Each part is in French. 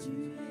Honoré,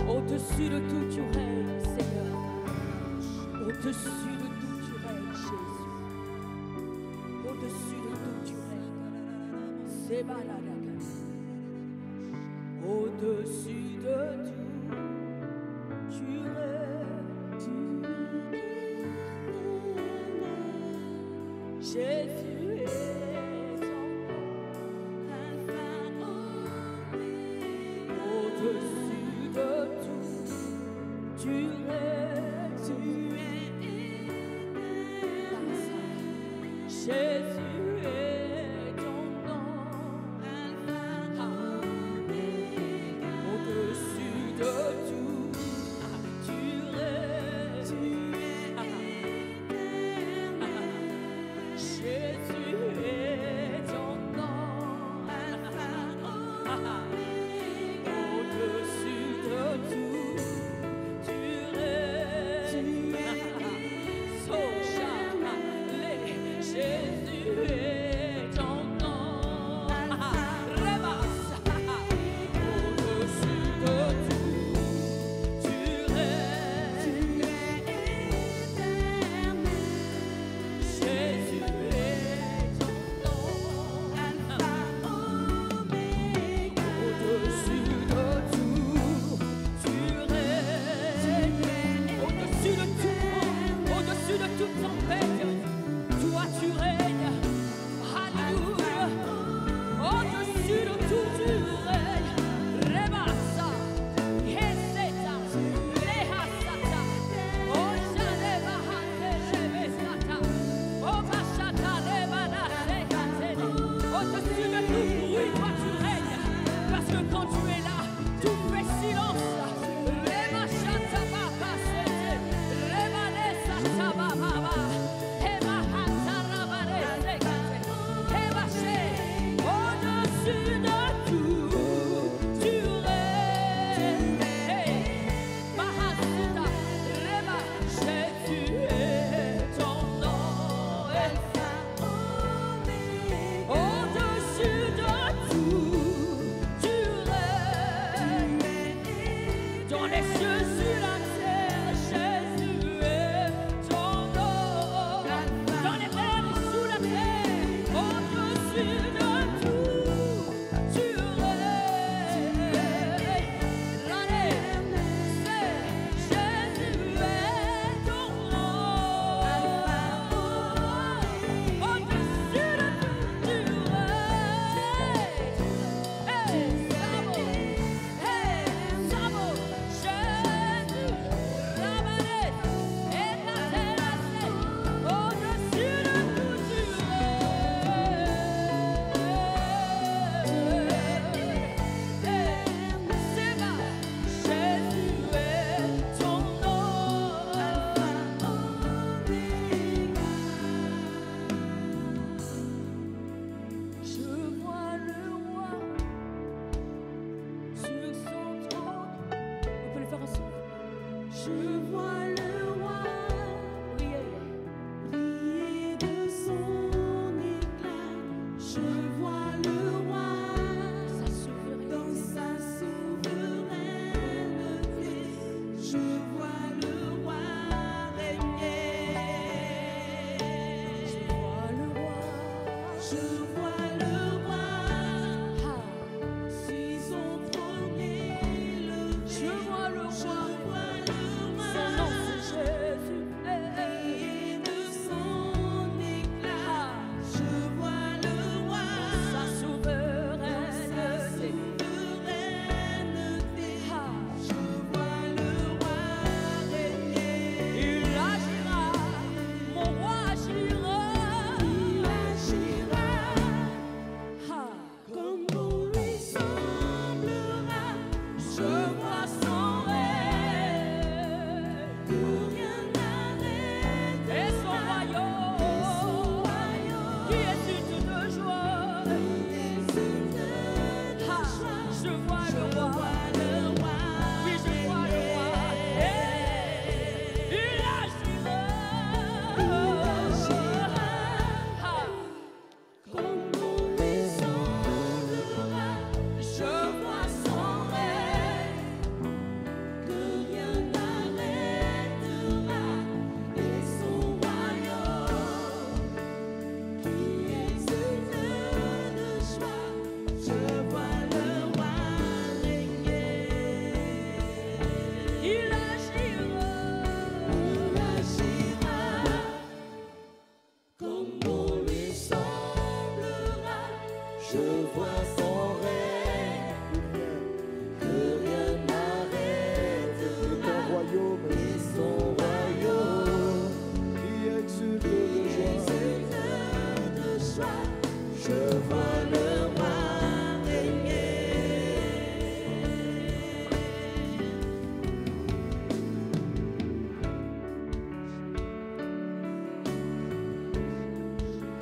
Au-dessus de tout, tu règnes, Seigneur. Au-dessus de tout, tu règnes, Jésus. Au-dessus de tout, tu règnes. C'est baladaga. Au-dessus de tout, tu règnes. Jésus est ton nom. Au-dessus de tout, tu règnes. Jésus est ton nom. Au-dessus de tout, tu règnes. Jésus est ton nom. Au-dessus de tout, tu règnes. Jésus est ton nom. Au-dessus de tout, tu règnes. Jésus est ton nom. Au-dessus de tout, tu règnes. Au-dessus de tout, au-dessus de toute tempête, toi tu règnes. Alléluia. Au-dessus de tout, tu règnes. Rebassa, Heseta, Lehasata, Ojaleva, Hantebesata, Ovashata, Levana, Sekatene. Au-dessus de tout bruit, toi tu règnes. Parce que quand tu es là, tout fait silence. Rebashata, Baba, Sete, Rebalesata, Baba. Au-dessus de tout, tu règnes. Mahasuta, Reba, Jésus est ton nom. Au-dessus de tout, tu règnes. Dans les cieux, sur la terre, Jésus est ton nom. Dans les mers et sous la terre, au-dessus de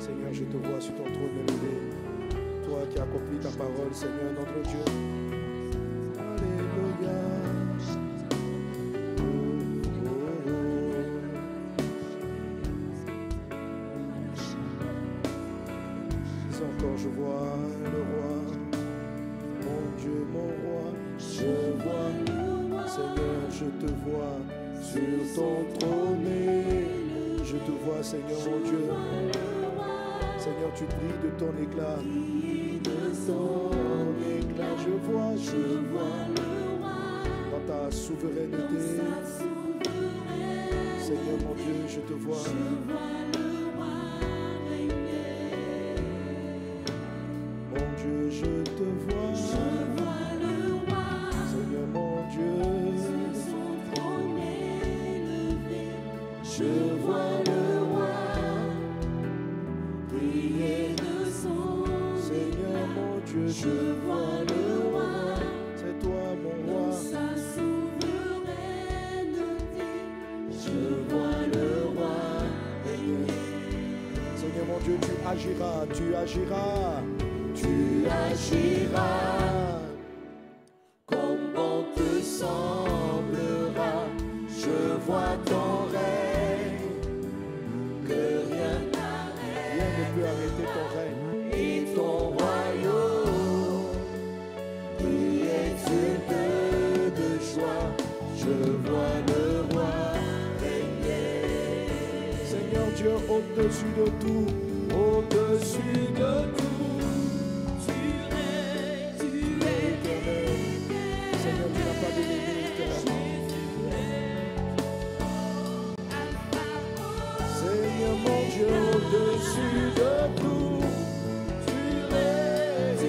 Seigneur, je te vois sur ton trône élevé. Toi qui accomplis ta parole, Seigneur, notre Dieu. Alléluia. Encore je vois le roi, mon Dieu, mon roi, je vois, Seigneur, je te vois sur ton trône, je te vois, Seigneur, mon Dieu, Seigneur, tu brilles de ton éclat, je vois dans ta souveraineté, Seigneur, mon Dieu, je te vois. Je te vois, le roi, Seigneur mon Dieu, son trône élevé. Je vois le roi briller de son Seigneur mon Dieu, je vois le roi, c'est toi mon roi, sa souveraineté. Je vois le roi régner. Seigneur mon Dieu, tu agiras, tu agiras. Tu agiras comme bon te semblera. Je vois ton règne, que rien ne peut arrêter ton règne et ton royaume. Briller de joie, je vois le roi régner. Seigneur Dieu, au-dessus de tout, au-dessus de tout. Seigneur mon Dieu, au-dessus de tout, tu règnes.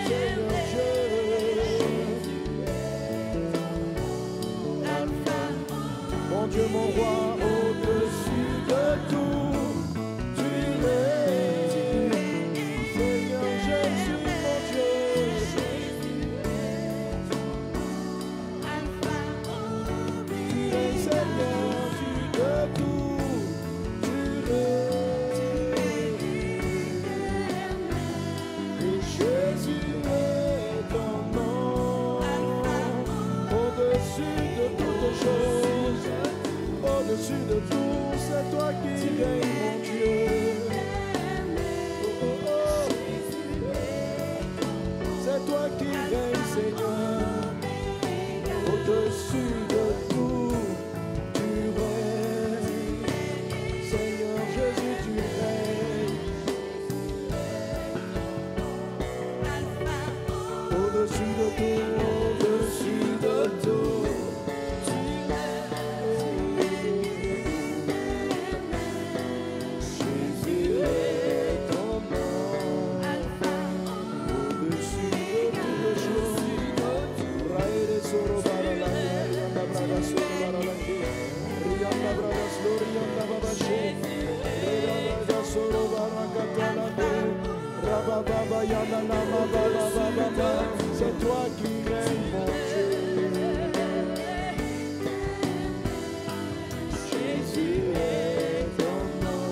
Seigneur Dieu, Alpha, mon Dieu, mon roi, au-dessus de tout, tu règnes. Seigneur Jésus, mon Dieu. Au-dessus de tout, c'est toi qui règnes, mon Dieu. C'est toi qui règnes, Seigneur. Au-dessus de tout, tu règnes. Seigneur Jésus, tu règnes. Au-dessus de tout, au-dessus de tout. C'est toi qui règnes, mon Dieu. Jésus est ton nom,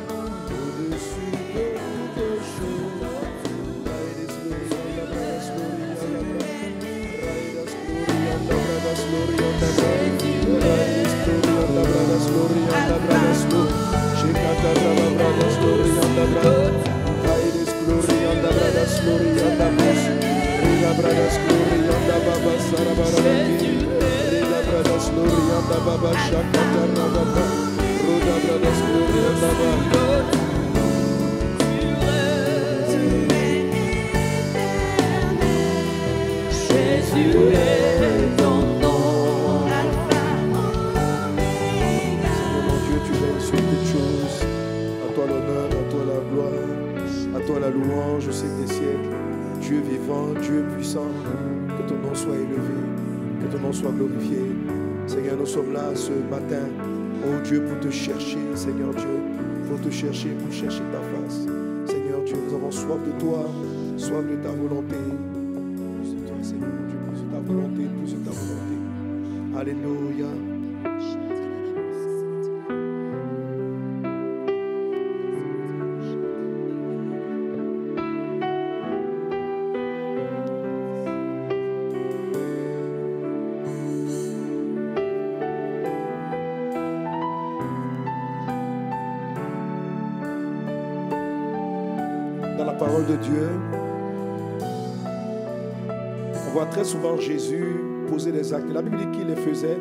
au-dessus de toutes choses. Jésus est ton nom. Seigneur mon Dieu, tu règnes sur toutes choses. À toi l'honneur, à toi la gloire, à toi la louange au siècle des siècles. Dieu vivant, Dieu puissant, que ton nom soit élevé, que ton nom soit glorifié. Seigneur, nous sommes là ce matin, oh Dieu, pour te chercher, Seigneur Dieu, pour te chercher, pour chercher ta face. Seigneur Dieu, nous avons soif de toi, soif de ta volonté. Plus de toi, Seigneur Dieu, plus de ta volonté, plus de ta volonté. Alléluia. dans la parole de Dieu, on voit très souvent Jésus poser des actes. La Bible dit qu'il les faisait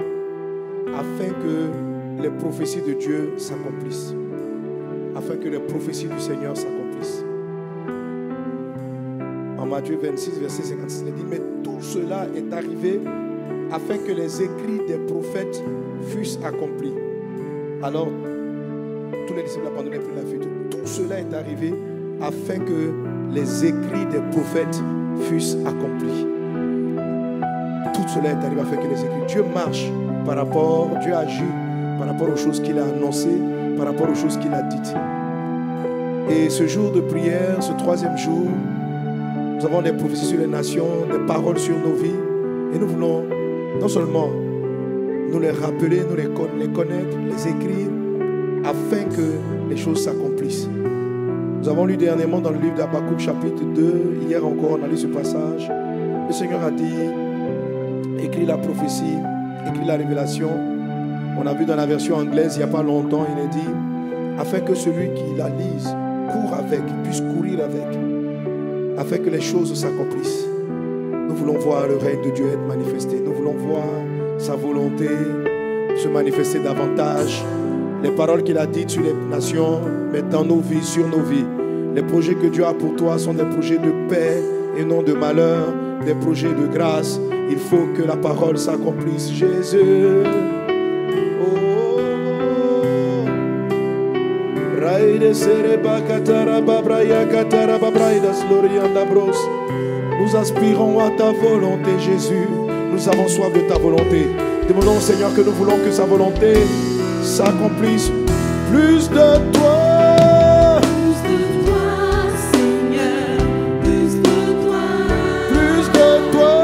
afin que les prophéties de Dieu s'accomplissent. Afin que les prophéties du Seigneur s'accomplissent. En Matthieu 26, verset 56, il dit, mais tout cela est arrivé afin que les écrits des prophètes fussent accomplis. Alors, tous les disciples abandonnaient plus la fuite. Tout cela est arrivé afin que les écrits des prophètes fussent accomplis. Tout cela est arrivé afin que les écrits... Dieu marche par rapport, Dieu agit par rapport aux choses qu'il a annoncées, par rapport aux choses qu'il a dites. Et ce jour de prière, ce troisième jour, nous avons des prophéties sur les nations, des paroles sur nos vies. Et nous voulons non seulement nous les rappeler, nous les connaître, les écrire, afin que les choses s'accomplissent. Nous avons lu dernièrement dans le livre d'Habakkuk chapitre 2, hier encore on a lu ce passage. Le Seigneur a dit, écris la prophétie, écris la révélation. On a vu dans la version anglaise il n'y a pas longtemps, il est dit, afin que celui qui la lise court avec, puisse courir avec, afin que les choses s'accomplissent. Nous voulons voir le règne de Dieu être manifesté. Nous voulons voir sa volonté se manifester davantage. Les paroles qu'il a dites sur les nations, mais dans nos vies, sur nos vies. Les projets que Dieu a pour toi sont des projets de paix et non de malheur, des projets de grâce. Il faut que la parole s'accomplisse. Jésus. Nous aspirons à ta volonté, Jésus. Nous avons soif de ta volonté. Demandons au Seigneur que nous voulons que sa volonté s'accomplisse. Plus de toi. Plus de toi, Seigneur. Plus de toi. Plus de toi.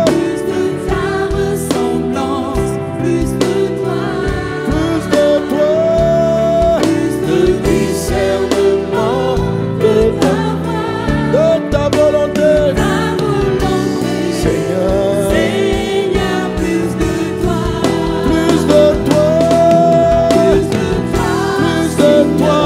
Plus de ta ressemblance. Plus de toi. Plus de toi. Plus de discernement de ta volonté. ta volonté. Seigneur. Seigneur, plus de toi. Plus de toi. Plus de toi. Plus de toi.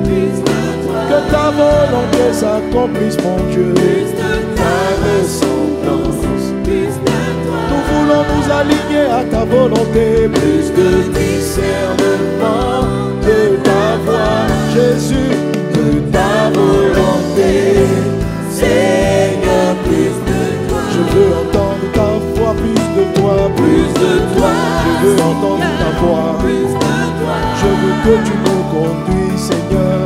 Plus de toi. Que ta volonté s'accomplisse, mon Dieu. Plus de ta ressemblance. Plus de toi. Nous voulons nous aligner à ta volonté. Plus de discernement de ta voix, Jésus, de ta volonté. Seigneur, plus de toi. Je veux entendre ta voix, plus de toi, plus de toi. Je veux entendre ta voix. Plus de toi. Je veux que tu nous conduis, Seigneur.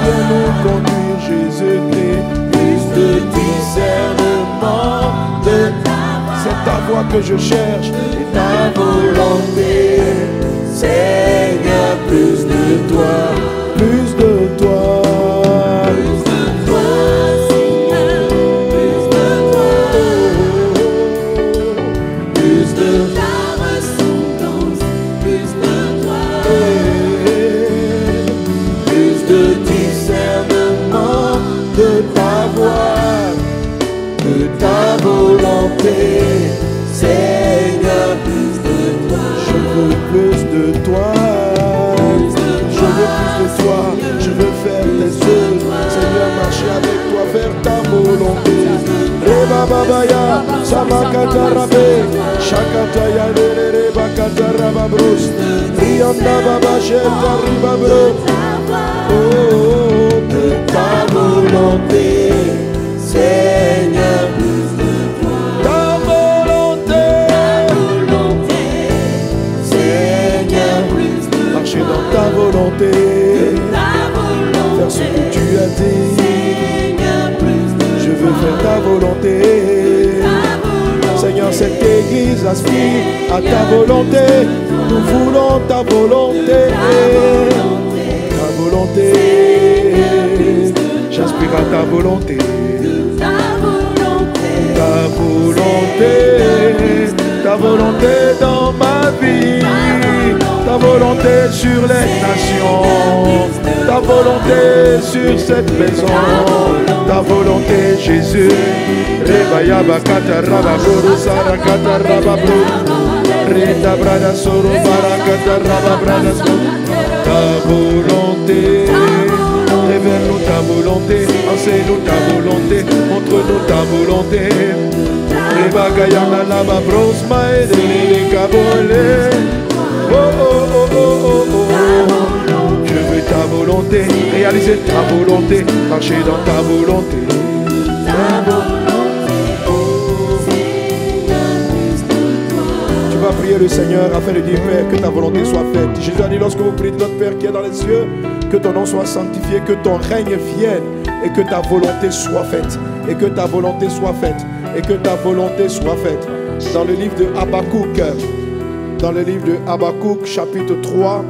Viens nous conduire, Jésus-Christ. Plus de discernement de ta voix. C'est ta voix que je cherche et ta volonté. Seigneur, plus de toi, plus de toi. Plus de toi, Seigneur. Plus de toi. Plus de ta ressemblance. Plus de toi. Plus de discernement de ta voix, de ta volonté. Seigneur, plus de toi. Je veux plus de toi. Je veux plus de toi. Je veux faire tes œuvres. Seigneur, marcher avec toi, faire ta volonté. Reba babaya, samakatarabe, shakataya reba katarababros, rianda baba sheta ribabro. Oh, de ta volonté, Seigneur, plus de toi. Ta volonté, Seigneur, Plus de marcher dans ta volonté, ta volonté. faire ce que tu as dit. Seigneur, plus de Je veux faire ta volonté. ta volonté. Seigneur, cette église aspire à ta volonté. Nous voulons ta volonté. Ta volonté. J'aspire à ta volonté. Ta volonté. Ta volonté. Ta volonté dans ma vie. Ta volonté sur les nations. Ta volonté sur cette maison. Ta volonté, Jésus. Rebaya bakata rababro, sarakata rababro. Reta brada soro barakata rababrada soro. ta volonté. Révèle-nous ta volonté, enseigne-nous ta volonté, montre-nous ta volonté. Rebagayana laba brosma et de kabole. Oh oh oh oh oh oh. Je veux ta volonté, réaliser ta volonté, marcher dans ta volonté. Ta volonté, Tu vas prier le Seigneur afin de dire Père, que ta volonté soit faite. Jésus a dit lorsque vous priez notre Père qui est dans les cieux, que ton nom soit sanctifié, que ton règne vienne et que ta volonté soit faite. Et que ta volonté soit faite. Et que ta volonté soit faite. Dans le livre de Habakkuk, dans le livre de Habakkuk chapitre 3,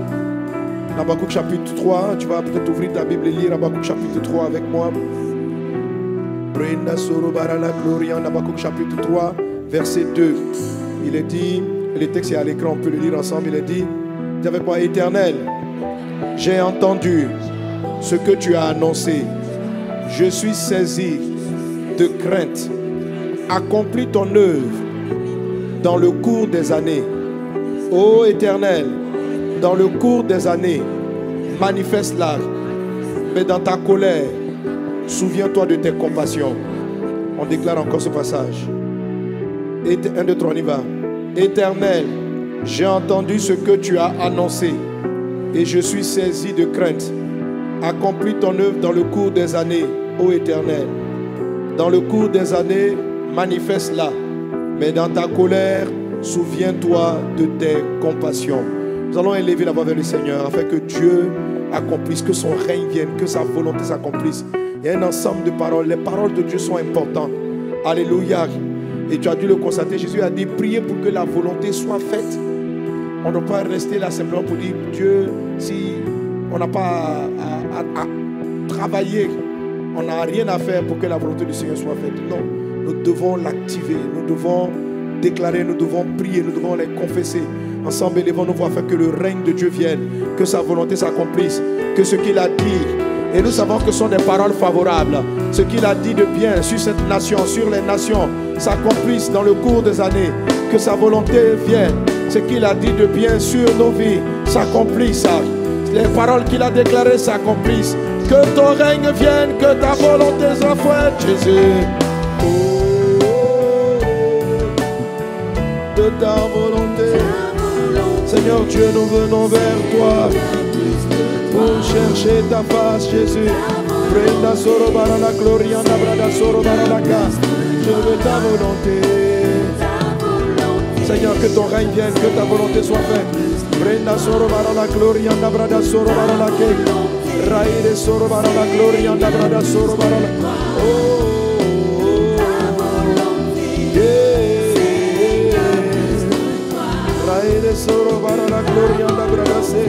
Habakkuk chapitre 3, tu vas peut-être ouvrir ta Bible et lire Habakkuk chapitre 3 avec moi. Habakkuk chapitre 3, verset 2. Il est dit, le texte est à l'écran, on peut le lire ensemble, il est dit, dis avec moi, Éternel, j'ai entendu ce que tu as annoncé. Je suis saisi de crainte. Accomplis ton œuvre dans le cours des années. Ô Éternel, dans le cours des années, manifeste-la. Mais dans ta colère, souviens-toi de tes compassions. On déclare encore ce passage. 1, 2, 3, on y va. Éternel, j'ai entendu ce que tu as annoncé et je suis saisi de crainte. Accomplis ton œuvre dans le cours des années, ô Éternel. Dans le cours des années, manifeste-la. Mais dans ta colère, souviens-toi de tes compassions. Nous allons élever la voix vers le Seigneur afin que Dieu accomplisse, que son règne vienne, que sa volonté s'accomplisse. Il y a un ensemble de paroles. Les paroles de Dieu sont importantes. Alléluia. Et tu as dû le constater. Jésus a dit, priez pour que la volonté soit faite. On ne doit pas rester là simplement pour dire, Dieu, si on n'a pas à travailler, on n'a rien à faire pour que la volonté du Seigneur soit faite. Non, nous devons l'activer, nous devons déclarer, nous devons prier, nous devons les confesser. Ensemble, élevons-nous afin que le règne de Dieu vienne, que sa volonté s'accomplisse, que ce qu'il a dit, et nous savons que ce sont des paroles favorables, ce qu'il a dit de bien sur cette nation, sur les nations, s'accomplisse dans le cours des années, que sa volonté vienne, ce qu'il a dit de bien sur nos vies s'accomplisse, les paroles qu'il a déclarées s'accomplissent, que ton règne vienne, que ta volonté soit faite, Jésus. De ta volonté, Seigneur Dieu, nous venons vers toi pour chercher ta face, Jésus. Prenda soro barana gloria brada soro baraka. Je veux ta volonté. Seigneur, que ton règne vienne, que ta volonté soit faite. Prenda soro barana gloria brada soro baraka. Raide soro barana gloria brada soro baraka. Oh. Raide soro barana gloria brada se.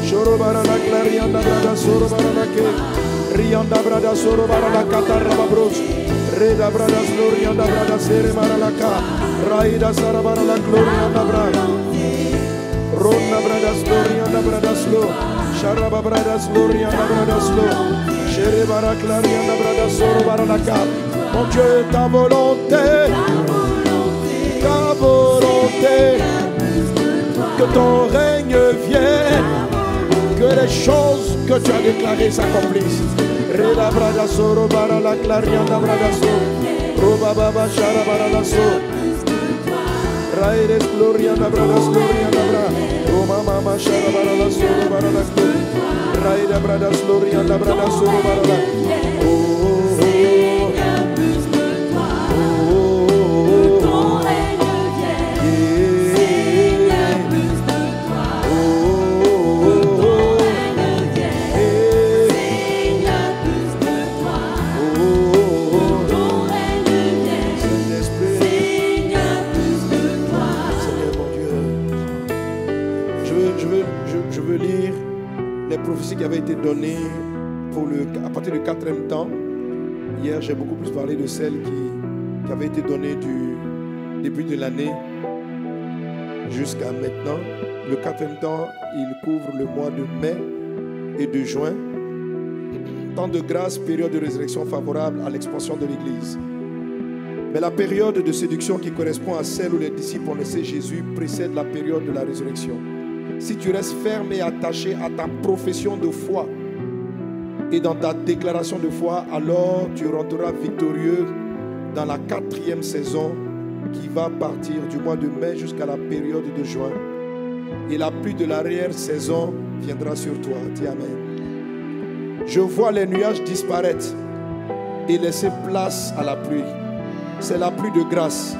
Shoro barana gloria brada soro baraka. Rianda brada soro barana kataraba bros. Reda brada gloria brada sere maralaka. Raida sara barana gloria brada. Ronna brada gloria brada slo. Sharaba brada gloria brada slo. Shere bara gloria brada soro baraka. Mon Dieu, ta volonté. Ta volonté. Que ton règne vienne, que les choses que tu as déclarées s'accomplissent. Reda brada soro bara la clarianda brada so. Roba baba shara bara la so. Raires gloria na brada gloria na bra. Roma mama shara bara la soro bara la so. Raida brada gloria na brada soro bara la. Qui avait été donné à partir du 4e temps. Hier, j'ai beaucoup plus parlé de celle qui avait été donnée du début de l'année jusqu'à maintenant. Le 4e temps, il couvre le mois de mai et de juin. Temps de grâce, période de résurrection favorable à l'expansion de l'Église. Mais la période de séduction qui correspond à celle où les disciples ont laissé Jésus précède la période de la résurrection. Si tu restes ferme et attaché à ta profession de foi et dans ta déclaration de foi, alors tu rentreras victorieux dans la 4e saison qui va partir du mois de mai jusqu'à la période de juin. Et la pluie de l'arrière-saison viendra sur toi. Dis Amen. Je vois les nuages disparaître et laisser place à la pluie. C'est la pluie de grâce.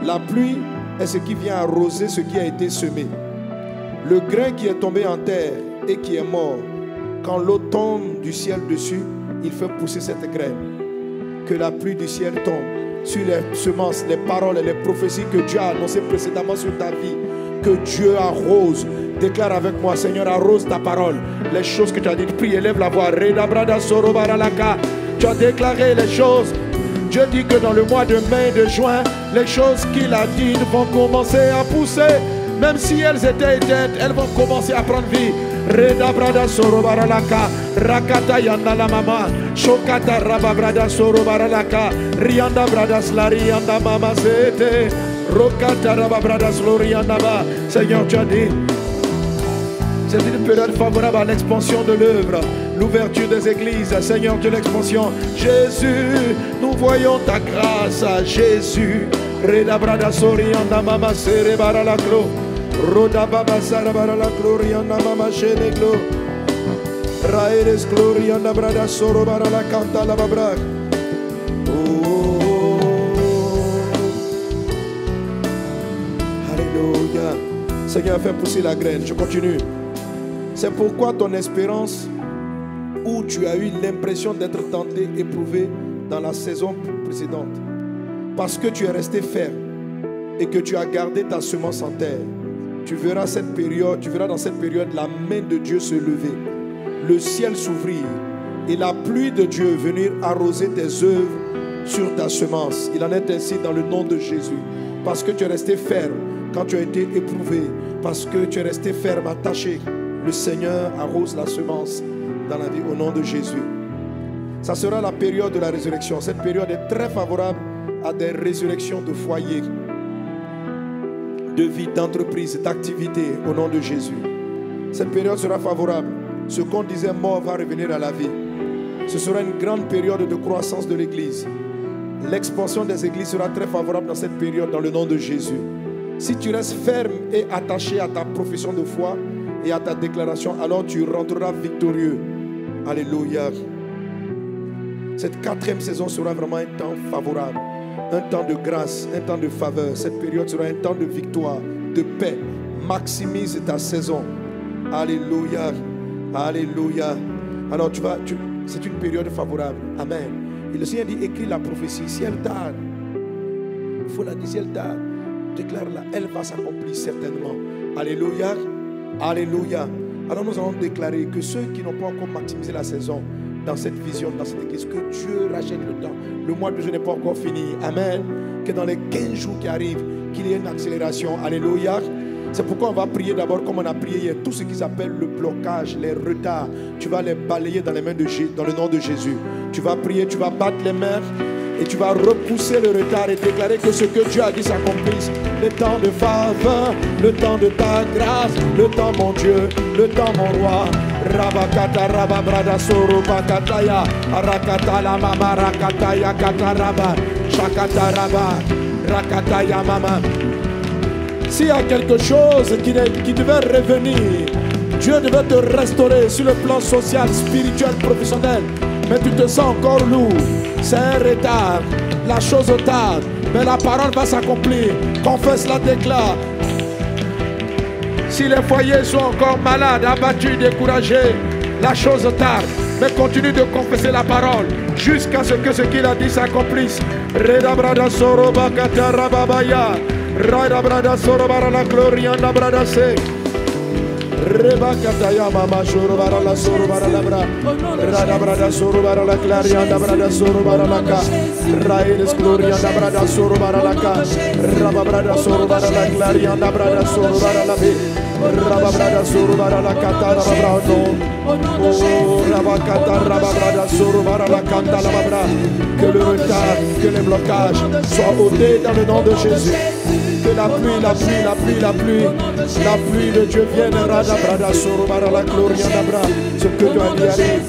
La pluie est ce qui vient arroser ce qui a été semé. Le grain qui est tombé en terre et qui est mort, quand l'eau tombe du ciel dessus, il fait pousser cette graine. Que la pluie du ciel tombe sur les semences, les paroles et les prophéties que Dieu a annoncées précédemment sur ta vie. Que Dieu arrose. Déclare avec moi, Seigneur, arrose ta parole. Les choses que tu as dites, prie, élève la voix. Tu as déclaré les choses. Dieu dit que dans le mois de mai et de juin, les choses qu'il a dites vont commencer à pousser. Même si elles étaient éteintes, elles vont commencer à prendre vie. Reda brada soro baralaka, rakata yanda la mama, shokata raba brada soro baralaka, rianda brada slari yanda mama zete, rokata raba brada slori yanda ba. Seigneur, tu as dit, c'est une période favorable à l'expansion de l'œuvre, l'ouverture des églises. Seigneur, Dieu, l'expansion. Jésus, nous voyons ta grâce. Jésus, reda brada sori yanda mama sere baralaklo. Roda baba sara bara la gloria na mama shene glo. Raeres gloria na brada soro bara la canta la babra. Oh, alléluia. Seigneur, fais pousser la graine. Je continue. C'est pourquoi ton espérance, où tu as eu l'impression d'être tenté, éprouvé dans la saison précédente, parce que tu es resté ferme et que tu as gardé ta semence en terre. Tu verras dans cette période la main de Dieu se lever, le ciel s'ouvrir et la pluie de Dieu venir arroser tes œuvres sur ta semence. Il en est ainsi dans le nom de Jésus. Parce que tu es resté ferme quand tu as été éprouvé, parce que tu es resté ferme, attaché, le Seigneur arrose la semence dans la vie au nom de Jésus. Ça sera la période de la résurrection. Cette période est très favorable à des résurrections de foyers, de vie, d'entreprise, d'activité au nom de Jésus. Cette période sera favorable. Ce qu'on disait mort va revenir à la vie. Ce sera une grande période de croissance de l'Église. L'expansion des églises sera très favorable dans cette période dans le nom de Jésus. Si tu restes ferme et attaché à ta profession de foi et à ta déclaration, alors tu rentreras victorieux. Alléluia. Cette 4e saison sera vraiment un temps favorable. Un temps de grâce, un temps de faveur. Cette période sera un temps de victoire, de paix. Maximise ta saison. Alléluia. Alléluia. Alors c'est une période favorable. Amen. Et le Seigneur dit, écris la prophétie. Si elle tarde, il faut la dire, si elle tarde, déclare-la. Elle va s'accomplir certainement. Alléluia. Alléluia. Alors nous allons déclarer que ceux qui n'ont pas encore maximisé la saison, dans cette vision, dans cette église, que Dieu rachète le temps. Le mois de juin n'est pas encore fini. Amen. Que dans les 15 jours qui arrivent, qu'il y ait une accélération. Alléluia. C'est pourquoi on va prier d'abord comme on a prié hier. Tout ce qui s'appelle le blocage, les retards, tu vas les balayer dans les mains de Jésus, dans le nom de Jésus. Tu vas prier, tu vas battre les mains et tu vas repousser le retard et déclarer que ce que Dieu a dit s'accomplisse. Le temps de faveur, le temps de ta grâce, le temps mon Dieu, le temps mon roi. Rabakata rababrada soro bakataya, arakata la mama rakataya kataraba, shakata raba, rakataya mama. S'il y a quelque chose qui devait revenir, Dieu devait te restaurer sur le plan social, spirituel, professionnel, mais tu te sens encore lourd. C'est un retard, la chose tarde, mais la parole va s'accomplir. Confesse-la, déclare. Si les foyers sont encore malades, abattus, découragés, la chose tarde, mais continue de confesser la parole jusqu'à ce que ce qu'il a dit s'accomplisse. Reda brada soro bakata rababaya, rada brada soro bara la gloria na brada se. Rebakata ya mama soro bara la soro bara la bra, rada brada soro bara la gloria na brada soro bara la ka, raeles gloria na brada soro bara la ka, raba brada soro bara la gloria na brada soro bara la be. Rababrada suru bara la kata la babra no. Oh rabakata rababrada suru bara la kata la babra. Que le retard, que les blocages soient ôtés dans le nom de Jésus. Que que la pluie, la pluie, la pluie, la pluie, la pluie de Dieu vienne. Rada brada sorobara la gloria d'abra. Ce que tu as dit, allez.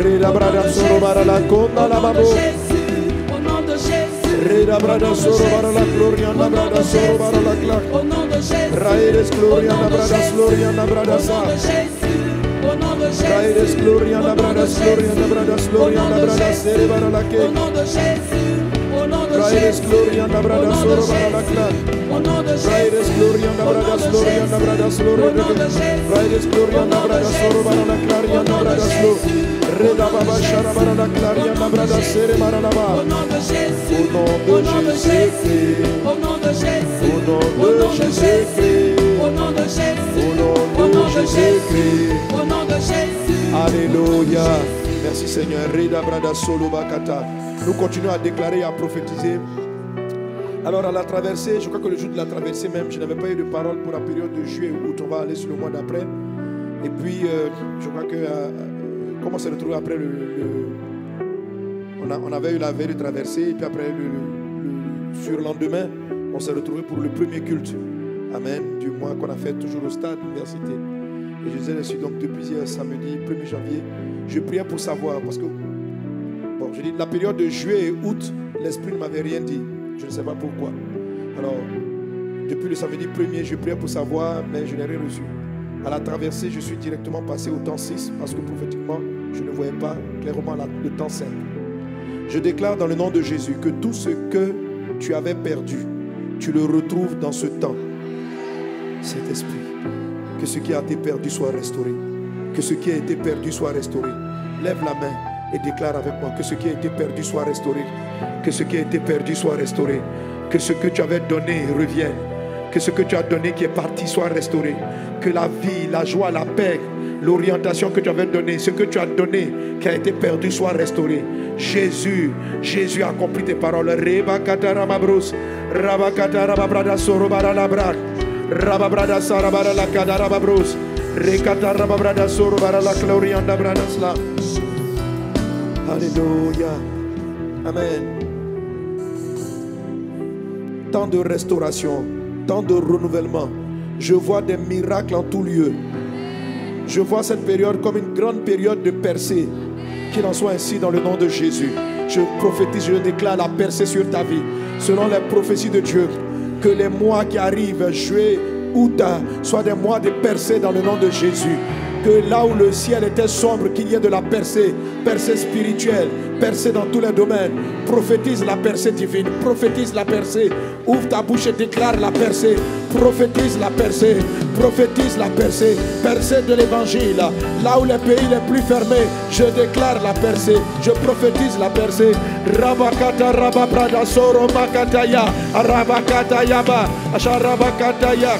Reda brada sorobara la conda la babo. Reda brada sorobara la gloria d'abra sorobara la clac. Raedes gloria d'abra gloria d'abra sa. Raedes gloria d'abra gloria d'abra cerebara la ke. Raedes gloria d'abra sorobara la clac. Raedes gloria d'abra gloria d'abra Raedes gloria d'abra sorobara la claria d'abra slo. Reda baba sharabara la claria d'abra cerebara la ba. Au nom de Jésus-Christ. Au nom de Jésus-Christ. Au nom de Jésus-Christ. Au nom de Jésus-Christ. Au nom de Jésus-Christ. Au nom de Jésus. Alléluia. Merci Seigneur. Reda brada solo bakata. Nous continuons à déclarer et à prophétiser. Alors à la traversée, je crois que le jour de la traversée même, je n'avais pas eu de parole pour la période de juillet août. On va aller sur le mois d'après. Et puis, je crois que comment on s'est retrouvé après on avait eu la veille de traversée. Et puis après, sur le lendemain, on s'est retrouvé pour le premier culte. Amen. Du mois qu'on a fait toujours au stade université. Et je disais ainsi, donc depuis hier samedi 1er janvier, je priais pour savoir. Parce que, bon, je dis, la période de juillet et août, l'Esprit ne m'avait rien dit. Je ne sais pas pourquoi. Alors, depuis le samedi 1er, je priais pour savoir, mais je n'ai rien reçu. À la traversée, je suis directement passé au temps 6 parce que prophétiquement, je ne voyais pas clairement le temps 5. Je déclare dans le nom de Jésus que tout ce que tu avais perdu, tu le retrouves dans ce temps. Saint-Esprit, que ce qui a été perdu soit restauré. Que ce qui a été perdu soit restauré. Lève la main et déclare avec moi que ce qui a été perdu soit restauré. Que ce qui a été perdu soit restauré. Que ce que tu avais donné revienne. Que ce que tu as donné qui est parti soit restauré. Que la vie, la joie, la paix, l'orientation que tu avais donnée, ce que tu as donné qui a été perdu soit restauré. Jésus a accompli tes paroles. Rebakata ramabros, rabakata rababrada sorobara labra, rababrada sarabara la kadarababros, rekata rababrada sorobara la glorianda bradasla. Alléluia. Amen. Tant de restauration, tant de renouvellement. Je vois des miracles en tout lieu. Je vois cette période comme une grande période de percée. Qu'il en soit ainsi dans le nom de Jésus. Je prophétise, je déclare la percée sur ta vie. Selon les prophéties de Dieu, que les mois qui arrivent, juillet, août, soient des mois de percée dans le nom de Jésus. Que là où le ciel était sombre, qu'il y ait de la percée, percée spirituelle, percée dans tous les domaines. Prophétise la percée divine, prophétise la percée. Ouvre ta bouche et déclare la percée. Prophétise la percée, prophétise la percée, percée de l'évangile. Là où les pays les plus fermés, je déclare la percée, je prophétise la percée. Rabakata rababrada soro makataya, rabakata ba, asharabakataya.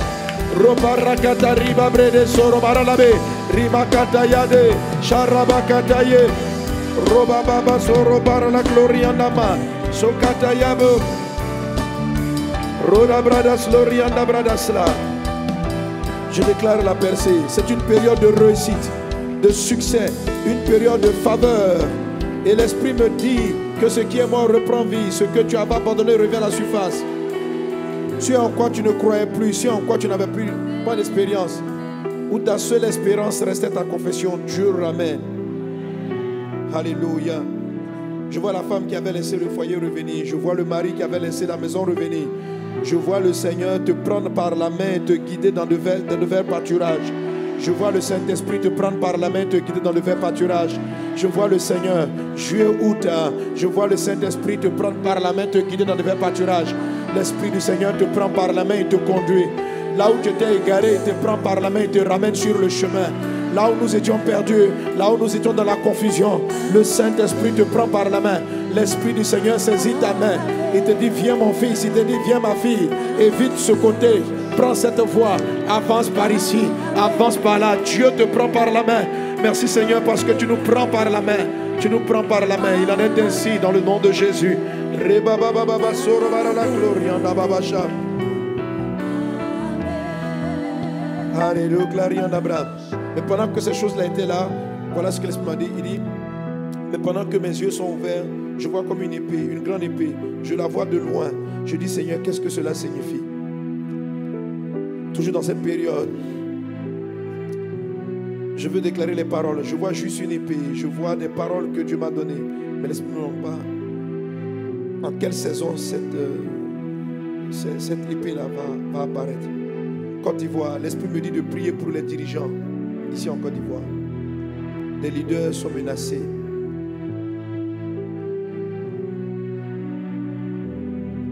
Robarakata riba brede soro maralabe, rimakata yade, sharabakataye, robababa soro barala gloriandama, sokata yabo, roda bradas glorianda bradasla. Je déclare la percée. C'est une période de réussite, de succès, une période de faveur. Et l'Esprit me dit que ce qui est mort reprend vie, ce que tu avais abandonné revient à la surface. Ce en quoi tu ne croyais plus, ce en quoi tu n'avais plus pas d'espérance, où ta seule espérance restait ta confession, Dieu ramène. Alléluia. Je vois la femme qui avait laissé le foyer revenir. Je vois le mari qui avait laissé la maison revenir. Je vois le Seigneur te prendre par la main et te guider dans de verts pâturages. Je vois le Saint-Esprit te prendre par la main et te guider dans de verts pâturages. Je vois le Seigneur, juillet, août, je vois le Saint-Esprit te prendre par la main et te guider dans de verts pâturages. L'Esprit du Seigneur te prend par la main et te conduit. Là où tu étais égaré, il te prend par la main et te ramène sur le chemin. Là où nous étions perdus, là où nous étions dans la confusion, le Saint-Esprit te prend par la main. L'Esprit du Seigneur saisit ta main. Il te dit, viens mon fils, il te dit, viens ma fille. Évite ce côté, prends cette voie, avance par ici, avance par là. Dieu te prend par la main. Merci Seigneur parce que tu nous prends par la main. Tu nous prends par la main. Il en est ainsi dans le nom de Jésus. Alléluia. Mais pendant que ces choses-là étaient là, voilà ce que l'Esprit m'a dit. Il dit, mais pendant que mes yeux sont ouverts, je vois comme une épée, une grande épée. Je la vois de loin. Je dis, Seigneur, qu'est-ce que cela signifie? Toujours dans cette période, je veux déclarer les paroles. Je vois juste une épée. Je vois des paroles que Dieu m'a données. Mais l'Esprit ne me pas en quelle saison cette épée-là va apparaître. Côte d'Ivoire, l'Esprit me dit de prier pour les dirigeants ici en Côte d'Ivoire. Les leaders sont menacés.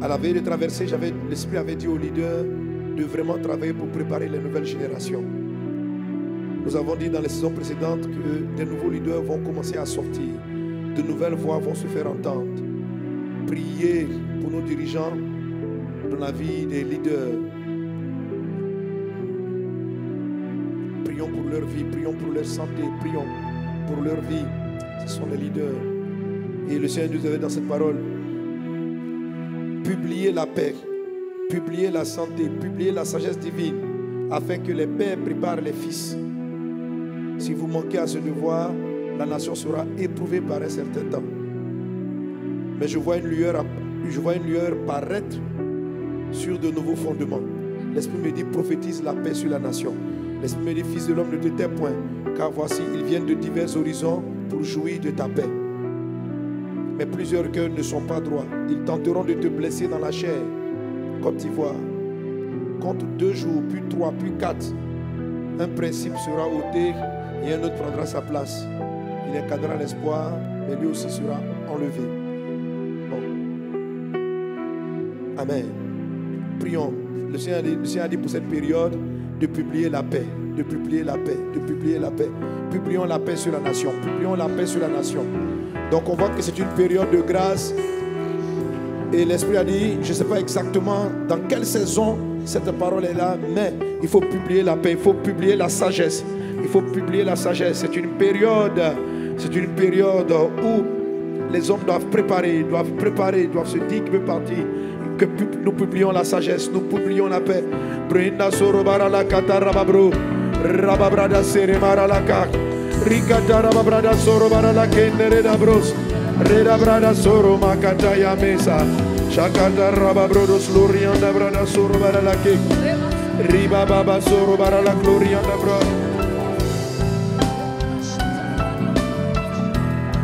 À la veille de traverser, l'Esprit avait dit aux leaders de vraiment travailler pour préparer les nouvelles générations. Nous avons dit dans les saisons précédentes que des nouveaux leaders vont commencer à sortir. De nouvelles voix vont se faire entendre. Priez pour nos dirigeants dans la vie des leaders. Prions pour leur vie, prions pour leur santé, prions pour leur vie. Ce sont les leaders. Et le Seigneur nous avait dans cette parole. Publiez la paix, publiez la santé, publiez la sagesse divine, afin que les pères préparent les fils. Si vous manquez à ce devoir, la nation sera éprouvée par un certain temps. Mais je vois une lueur paraître sur de nouveaux fondements. L'Esprit me dit, prophétise la paix sur la nation. L'Esprit me dit, fils de l'homme, ne te tais point, car voici, ils viennent de divers horizons pour jouir de ta paix. Mais plusieurs cœurs ne sont pas droits. Ils tenteront de te blesser dans la chair. Côte d'Ivoire, compte 2 jours, puis 3, puis 4. Un principe sera ôté et un autre prendra sa place. Il incarnera l'espoir, mais lui aussi sera enlevé. Bon. Amen. Prions. Le Seigneur a dit pour cette période de publier la paix, de publier la paix, de publier la paix. Publions la paix sur la nation. Publions la paix sur la nation. Donc on voit que c'est une période de grâce. Et l'Esprit a dit, je ne sais pas exactement dans quelle saison cette parole est là, mais il faut publier la paix, il faut publier la sagesse. Il faut publier la sagesse. C'est une période où les hommes doivent se dire qu'il peut partir. Que nous publions la sagesse, nous publions la paix. Brenda sorobara la katarababro, rababrada seremara la kak. Rikata rababrada sorobara la kendere da bros. Reda brada soro makata ya mesa. Shakata rababrodo slorianda brada sorobara la kek. Riba baba sorobara la glorianda bro.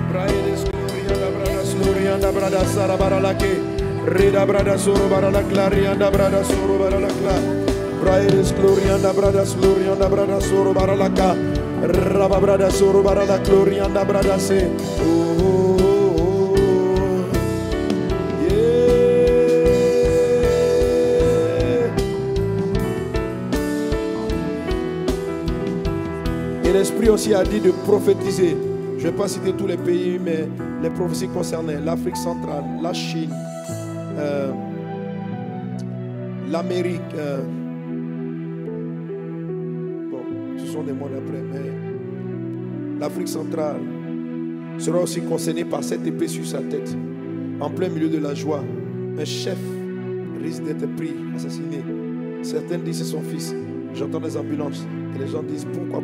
Braides glorianda brada slorianda brada sarabara la kek. Reda brada sorobara la clarianda brada sorobara la kla. Braides glorianda brada slorianda brada sorobara la kek. Rababrada sorobara la glorianda brada se. Et l'Esprit aussi a dit de prophétiser. Je ne vais pas citer tous les pays, mais les prophéties concernaient l'Afrique centrale, la Chine, l'Amérique. Ce sont des mois d'après, mais l'Afrique centrale sera aussi concernée par cette épée sur sa tête. En plein milieu de la joie, un chef risque d'être pris, assassiné. Certains disent c'est son fils. J'entends des ambulances et les gens disent pourquoi.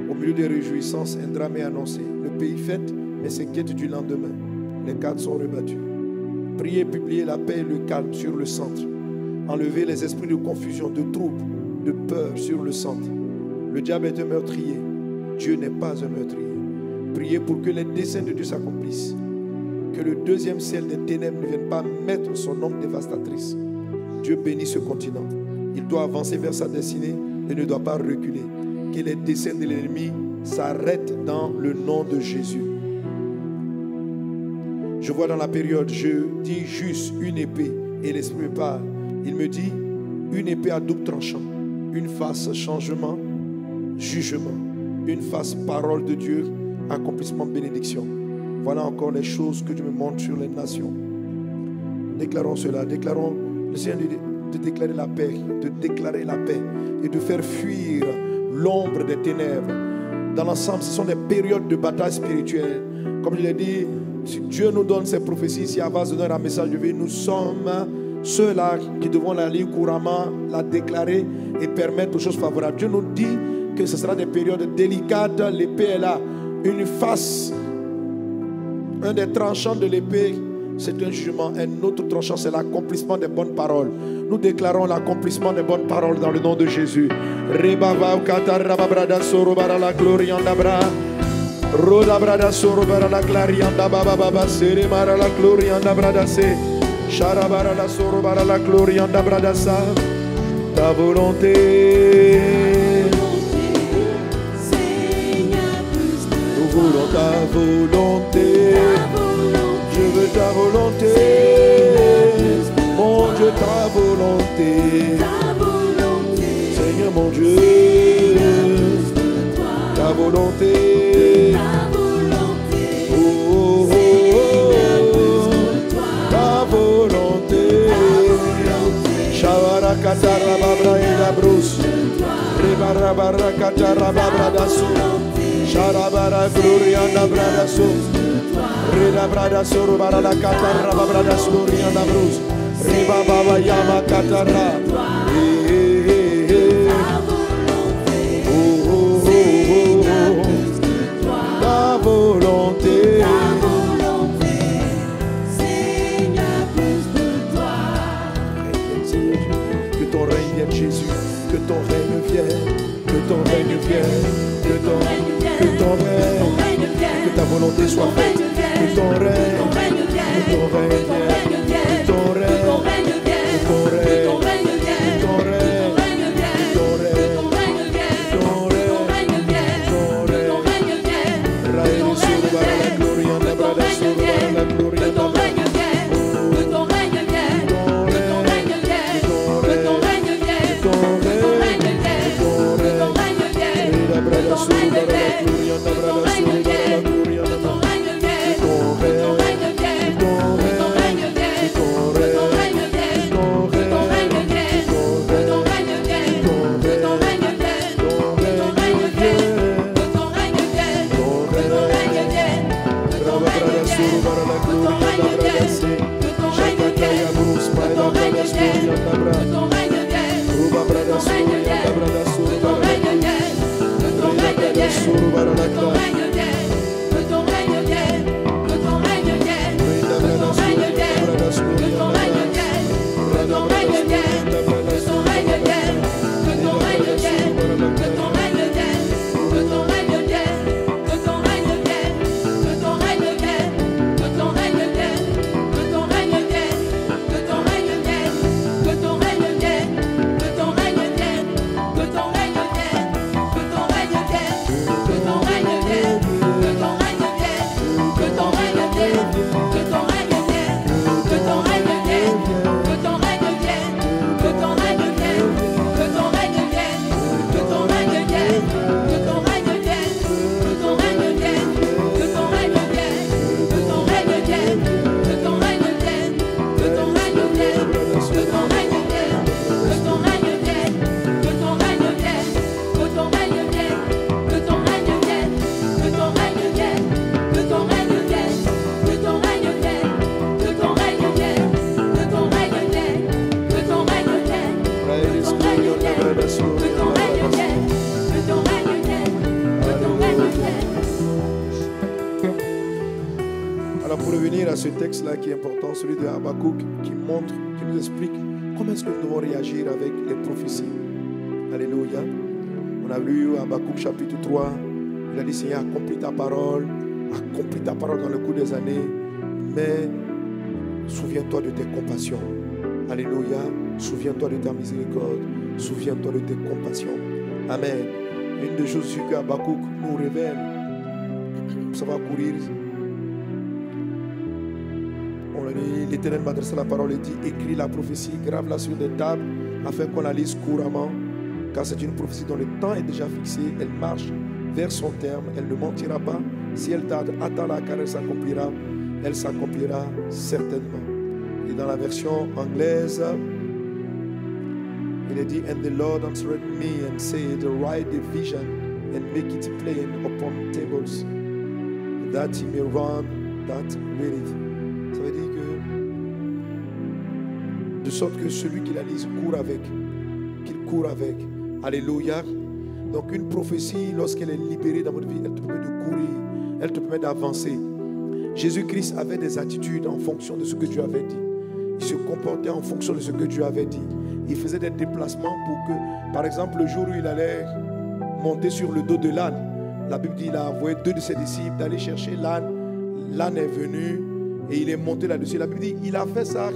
Au milieu des réjouissances, un drame est annoncé. Le pays fête, mais s'inquiète du lendemain. Les cadres sont rebattus. Priez, publiez la paix et le calme sur le centre. Enlevez les esprits de confusion, de trouble, de peur sur le centre. Le diable est un meurtrier. Dieu n'est pas un meurtrier. Priez pour que les desseins de Dieu s'accomplissent. Que le deuxième ciel des ténèbres ne vienne pas mettre son ombre dévastatrice. Dieu bénit ce continent. Il doit avancer vers sa destinée et ne doit pas reculer. Que les desseins de l'ennemi s'arrêtent dans le nom de Jésus. Je vois dans la période, je dis juste une épée et l'Esprit me parle. Il me dit une épée à double tranchant, une face changement, jugement, une face parole de Dieu, accomplissement, bénédiction. Voilà encore les choses que Dieu me montre sur les nations. Déclarons cela, déclarons le Seigneur de déclarer la paix, et de faire fuir l'ombre des ténèbres. Dans l'ensemble, ce sont des périodes de bataille spirituelle. Comme je l'ai dit, si Dieu nous donne ces prophéties, si Ava se donne un message de vie, nous sommes ceux-là qui devons la lire couramment, la déclarer et permettre aux choses favorables. Dieu nous dit que ce sera des périodes délicates. L'épée est là. Une face, un des tranchants de l'épée c'est un jugement. Un autre tranchant, c'est l'accomplissement des bonnes paroles. Nous déclarons l'accomplissement des bonnes paroles dans le nom de Jésus. Rebaba katara brada sorobara la glorianda bra. Roda brada sorobara la glorianda baba baba sere mara la glorianda brada se. Sharabara la sorobara la glorianda brada sa. Ta volonté. Nous voulons ta volonté. Je veux ta volonté. Mon Dieu, ta volonté. Seigneur mon Dieu, ta volonté. Oh, oh, oh, ta volonté. Shavara katara babra ila brus. Rebara bara katara babra dasu. Sharabara gloria na brada su. Reda brada suru bara la katara babra dasu gloria na brus. Reba baba yama katara. Ta volonté, Seigneur, plus de toi. Que ton règne vienne, Jésus. Que ton règne vienne. Que ton règne vienne. Que ton règne. Que ta volonté soit faite. Que ton règne. Que ton règne vienne. Que ton règne. Que ton règne. Que ton règne. Ce texte-là qui est important, celui de Habakkuk, qui montre, qui nous explique comment est-ce que nous devons réagir avec les prophéties. Alléluia. On a lu Habakkuk chapitre 3, il a dit Seigneur, accomplis ta parole dans le cours des années, mais souviens-toi de tes compassions. Alléluia. Souviens-toi de ta miséricorde, souviens-toi de tes compassions. Amen. Une des choses que Habakkuk nous révèle, ça va courir. L'Éternel m'a adressé la parole et dit, écris la prophétie, grave-la sur des tables, afin qu'on la lise couramment, car c'est une prophétie dont le temps est déjà fixé, elle marche vers son terme, elle ne mentira pas. Si elle tarde, attends-la, car elle s'accomplira certainement. Et dans la version anglaise, il est dit, and the Lord answered me and said, write the vision and make it plain upon tables, that he may run that readeth. Ça veut dire que de sorte que celui qui la lise qu'il court avec. Alléluia. Donc une prophétie, lorsqu'elle est libérée dans votre vie, elle te permet de courir, elle te permet d'avancer. Jésus-Christ avait des attitudes en fonction de ce que Dieu avait dit. Il se comportait en fonction de ce que Dieu avait dit. Il faisait des déplacements pour que, par exemple, le jour où il allait monter sur le dos de l'âne, la Bible dit qu'il a envoyé 2 de ses disciples d'aller chercher l'âne. L'âne est venu et il est monté là-dessus. La Bible dit qu'il a fait ça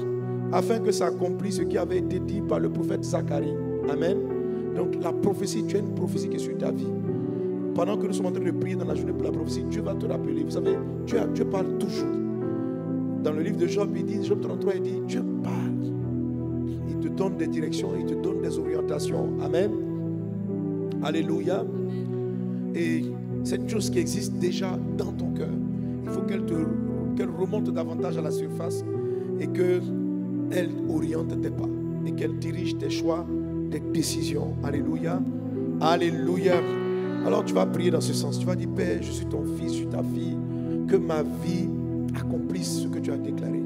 afin que s'accomplisse ce qui avait été dit par le prophète Zacharie. Amen. Donc la prophétie, tu as une prophétie qui est sur ta vie. Pendant que nous sommes en train de prier dans la journée pour la prophétie, Dieu va te rappeler. Vous savez, Dieu parle toujours. Dans le livre de Job, il dit, Job 33, il dit, Dieu parle. Il te donne des directions, il te donne des orientations. Amen. Alléluia. Et c'est une chose qui existe déjà dans ton cœur. Il faut qu'elle remonte davantage à la surface et qu'elle oriente tes pas et qu'elle dirige tes choix, tes décisions. Alléluia. Alléluia. Alors tu vas prier dans ce sens. Tu vas dire, Père, je suis ton fils, je suis ta fille. Que ma vie accomplisse ce que tu as déclaré.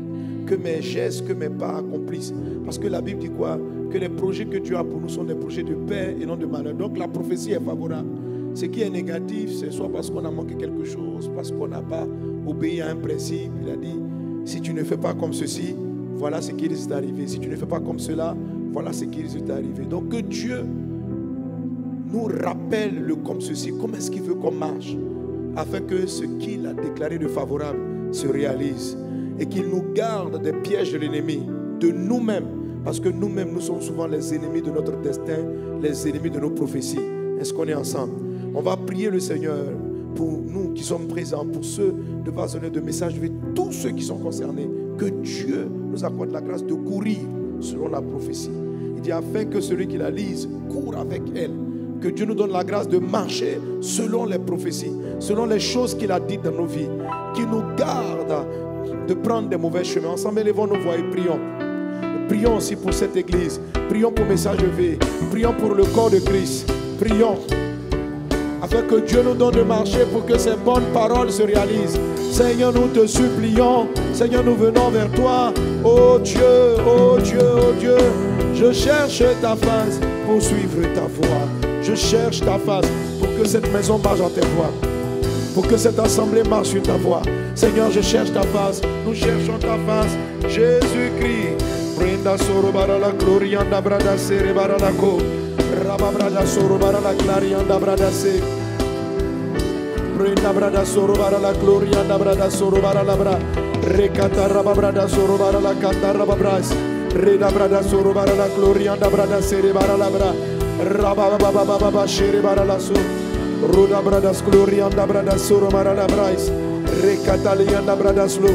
Que mes gestes, que mes pas accomplissent. Parce que la Bible dit quoi? Que les projets que Dieu a pour nous sont des projets de paix et non de malheur. Donc la prophétie est favorable. Ce qui est négatif, c'est soit parce qu'on a manqué quelque chose, parce qu'on n'a pas obéi à un principe. Il a dit, si tu ne fais pas comme ceci, voilà ce qui risque d'arriver. Si tu ne fais pas comme cela, voilà ce qui risque d'arriver. Donc que Dieu nous rappelle le comme ceci, comment est-ce qu'il veut qu'on marche, afin que ce qu'il a déclaré de favorable se réalise et qu'il nous garde des pièges de l'ennemi, de nous-mêmes, parce que nous-mêmes, nous sommes souvent les ennemis de notre destin, les ennemis de nos prophéties. Est-ce qu'on est ensemble? On va prier le Seigneur pour nous qui sommes présents, pour ceux de Vasonnet de Message, tous ceux qui sont concernés, que Dieu nous accorde la grâce de courir selon la prophétie. Il dit afin que celui qui la lise court avec elle. Que Dieu nous donne la grâce de marcher selon les prophéties, selon les choses qu'il a dites dans nos vies, qui nous garde de prendre des mauvais chemins. Ensemble, élevons nos voix et prions. Prions aussi pour cette église. Prions pour Message V. Prions pour le corps de Christ. Prions afin que Dieu nous donne de marcher pour que ces bonnes paroles se réalisent. Seigneur, nous te supplions. Seigneur, nous venons vers toi. Oh Dieu, oh Dieu, oh Dieu. Je cherche ta face pour suivre ta voie. Je cherche ta face pour que cette maison marche en tes voies. Pour que cette assemblée marche sur ta voie. Seigneur, je cherche ta face. Nous cherchons ta face. Jésus-Christ. Brenda soro bara la glorianda brada sere bara la ko. Raba brada soro bara la glorianda brada se. Brenda brada soro bara la glorianda brada soro bara la bra. Rekata raba brada soro bara la kata raba bras. Reda brada soro bara la glorianda brada sere bara la bra. Raba baba baba shere bara la so. Roda brada glorianda brada soro bara la bras. Rekata lianda brada slo.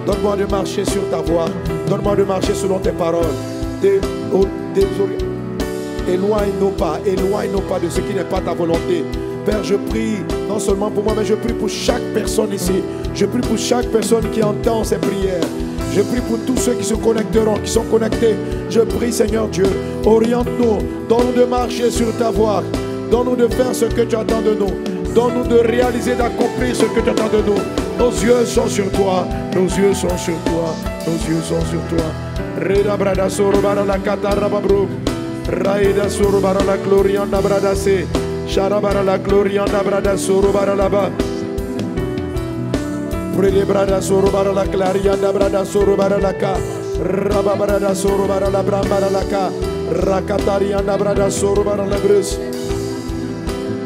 Donne-moi de marcher sur ta voie. Donne-moi de marcher selon tes paroles. Éloigne-nous pas de ce qui n'est pas ta volonté. Père, je prie non seulement pour moi, mais je prie pour chaque personne ici. Je prie pour chaque personne qui entend ces prières. Je prie pour tous ceux qui se connecteront, qui sont connectés. Je prie, Seigneur Dieu, oriente-nous, donne-nous de marcher sur ta voie. Donne-nous de faire ce que tu attends de nous. Donne-nous de réaliser, d'accomplir ce que tu attends de nous. Nos yeux sont sur toi. Nos yeux sont sur toi. Nos yeux sont sur toi. Reda brada soro bara la katara babro. Raida soro bara la glorianda brada se. Shara bara la glorianda brada soro bara la ba. Prele brada soro bara la clarianda brada soro bara la ka. Raba brada soro bara la bramba la ka. Rakatarianda brada soro bara la brus.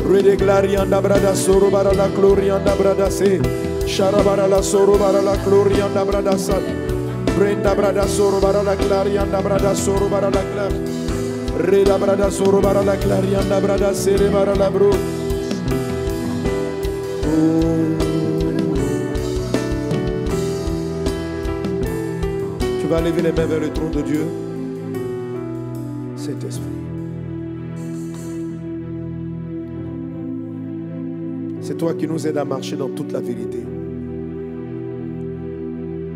Rede glarianda brada soro bara la glorianda brada se. Sharabara la soro bara la glorianda brada sat. Brenda brada soro bara la glarianda brada soro bara la clar. Reda brada soro bara la glarianda brada sere bara la bro. Tu vas lever les mains vers le trône de Dieu. Saint-Esprit. C'est toi qui nous aides à marcher dans toute la vérité.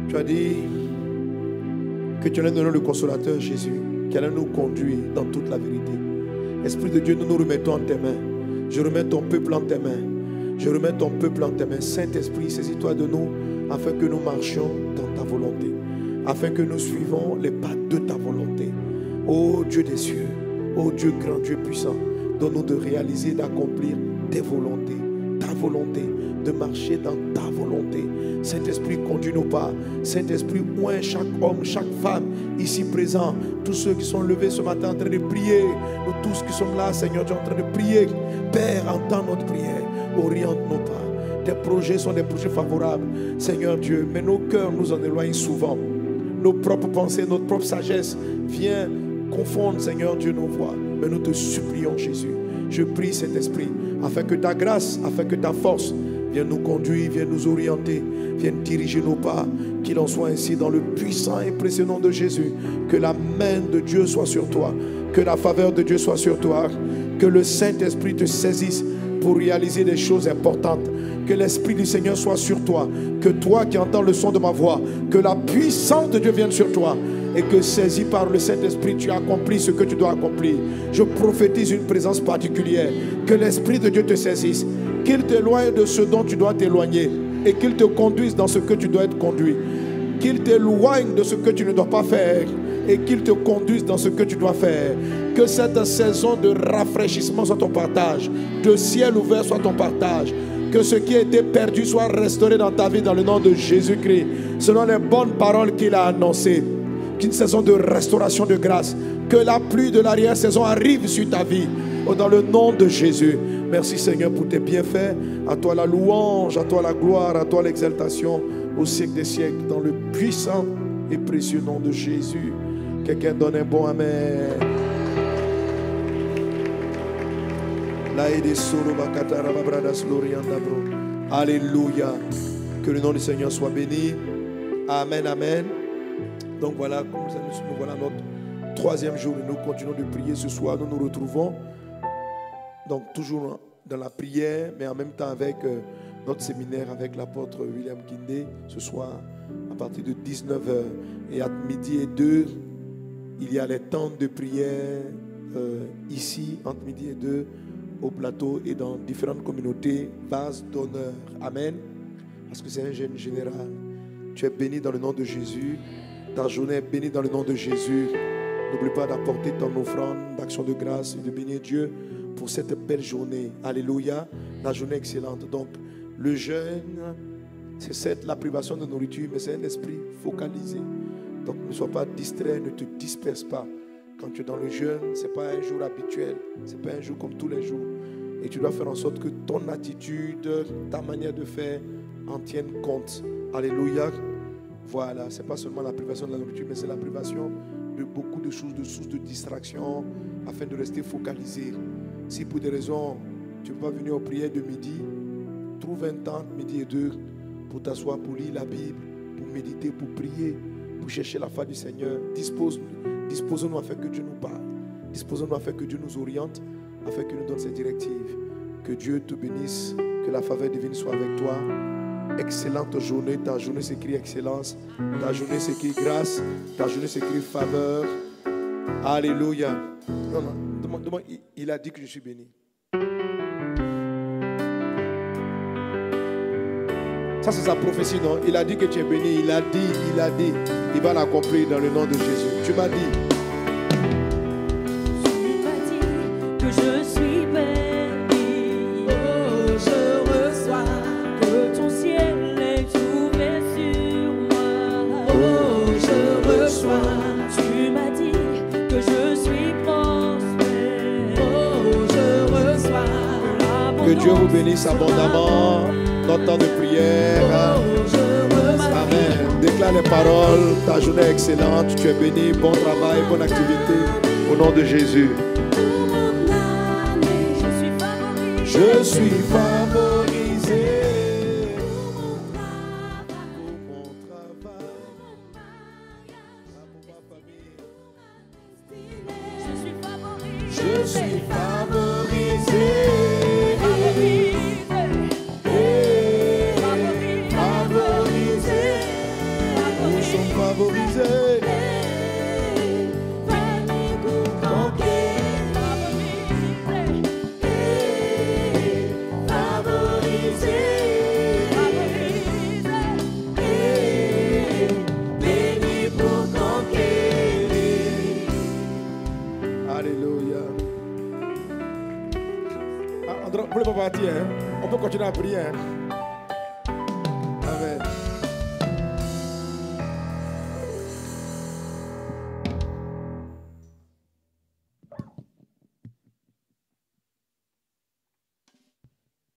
Tu as dit que tu allais donner le consolateur Jésus, qui allait nous conduire dans toute la vérité. Esprit de Dieu, nous nous remettons en tes mains. Je remets ton peuple en tes mains. Je remets ton peuple en tes mains. Saint-Esprit, saisis-toi de nous afin que nous marchions dans ta volonté. Afin que nous suivons les pas de ta volonté. Ô Dieu des cieux, ô Dieu grand, Dieu puissant, donne-nous de réaliser, d'accomplir tes volontés. ta volonté, de marcher dans ta volonté. Saint-Esprit, conduis nos pas. Saint-Esprit, oint chaque homme, chaque femme ici présent, tous ceux qui sont levés ce matin en train de prier, nous tous qui sommes là, Seigneur, tu es en train de prier. Père, entends notre prière, oriente nos pas. Tes projets sont des projets favorables, Seigneur Dieu, mais nos cœurs nous en éloignent souvent. Nos propres pensées, notre propre sagesse vient confondre, Seigneur Dieu, nos voies. Mais nous te supplions, Jésus. Je prie, Saint-Esprit, afin que ta grâce, afin que ta force vienne nous conduire, vienne nous orienter, vienne diriger nos pas. Qu'il en soit ainsi dans le puissant et précieux nom de Jésus. Que la main de Dieu soit sur toi. Que la faveur de Dieu soit sur toi. Que le Saint-Esprit te saisisse pour réaliser des choses importantes. Que l'Esprit du Seigneur soit sur toi. Que toi qui entends le son de ma voix, que la puissance de Dieu vienne sur toi. Et que saisi par le Saint-Esprit, tu accomplis ce que tu dois accomplir. Je prophétise une présence particulière. Que l'Esprit de Dieu te saisisse. Qu'il t'éloigne de ce dont tu dois t'éloigner. Et qu'il te conduise dans ce que tu dois être conduit. Qu'il t'éloigne de ce que tu ne dois pas faire. Et qu'il te conduise dans ce que tu dois faire. Que cette saison de rafraîchissement soit ton partage. De ciel ouvert soit ton partage. Que ce qui a été perdu soit restauré dans ta vie dans le nom de Jésus-Christ. Selon les bonnes paroles qu'il a annoncées. Qu'une saison de restauration de grâce. Que la pluie de l'arrière-saison arrive sur ta vie. Dans le nom de Jésus. Merci Seigneur pour tes bienfaits. À toi la louange, à toi la gloire, à toi l'exaltation. Au siècle des siècles. Dans le puissant et précieux nom de Jésus. Quelqu'un donne un bon amen. Alléluia. Que le nom du Seigneur soit béni. Amen, amen. Donc voilà, nous voilà notre troisième jour et nous continuons de prier ce soir. Nous nous retrouvons donc toujours dans la prière, mais en même temps avec notre séminaire avec l'apôtre William Kindé ce soir à partir de 19h et à midi et 2. Il y a les temps de prière ici entre midi et 2 au plateau et dans différentes communautés, vase d'honneur. Amen. Parce que c'est un jeûne général. Tu es béni dans le nom de Jésus. Ta journée est bénie dans le nom de Jésus. N'oublie pas d'apporter ton offrande d'action de grâce et de bénir Dieu pour cette belle journée. Alléluia. La journée excellente. Donc, le jeûne, c'est la privation de nourriture, mais c'est un esprit focalisé. Donc, ne sois pas distrait, ne te disperse pas. Quand tu es dans le jeûne, ce n'est pas un jour habituel. Ce n'est pas un jour comme tous les jours. Et tu dois faire en sorte que ton attitude, ta manière de faire en tienne compte. Alléluia. Voilà, ce n'est pas seulement la privation de la nourriture, mais c'est la privation de beaucoup de choses, de sources de distraction, afin de rester focalisé. Si pour des raisons, tu ne peux pas venir aux prières de midi, trouve un temps, midi et 2, pour t'asseoir, pour lire la Bible, pour méditer, pour prier, pour chercher la face du Seigneur. Disposons-nous afin que Dieu nous parle. Disposons-nous afin que Dieu nous oriente, afin qu'il nous donne ses directives. Que Dieu te bénisse, que la faveur divine soit avec toi. Excellente journée, ta journée s'écrit excellence, ta journée s'écrit grâce, ta journée s'écrit faveur. Alléluia. Non, demande, il a dit que je suis béni. Ça c'est sa prophétie, non? Il a dit que tu es béni, il a dit, il va l'accomplir dans le nom de Jésus. Tu m'as dit. Tu m'as dit que je suis béni. Oh, je reçois que ton ciel est ouvert sur moi. Oh, je reçois. Tu m'as dit que je suis prospère. Oh, je reçois. Que Dieu vous bénisse abondamment. Notre temps de prière. Amen. Déclare les paroles. Ta journée est excellente. Tu es béni. Bon travail, bonne activité. Au nom de Jésus. Je suis favorisé. Pour mon travail. Pour ma famille. Je suis favorisé. Favorisé. Alléluia. André, vous ne pouvez pas partir, hein? On peut continuer à prier. Hein?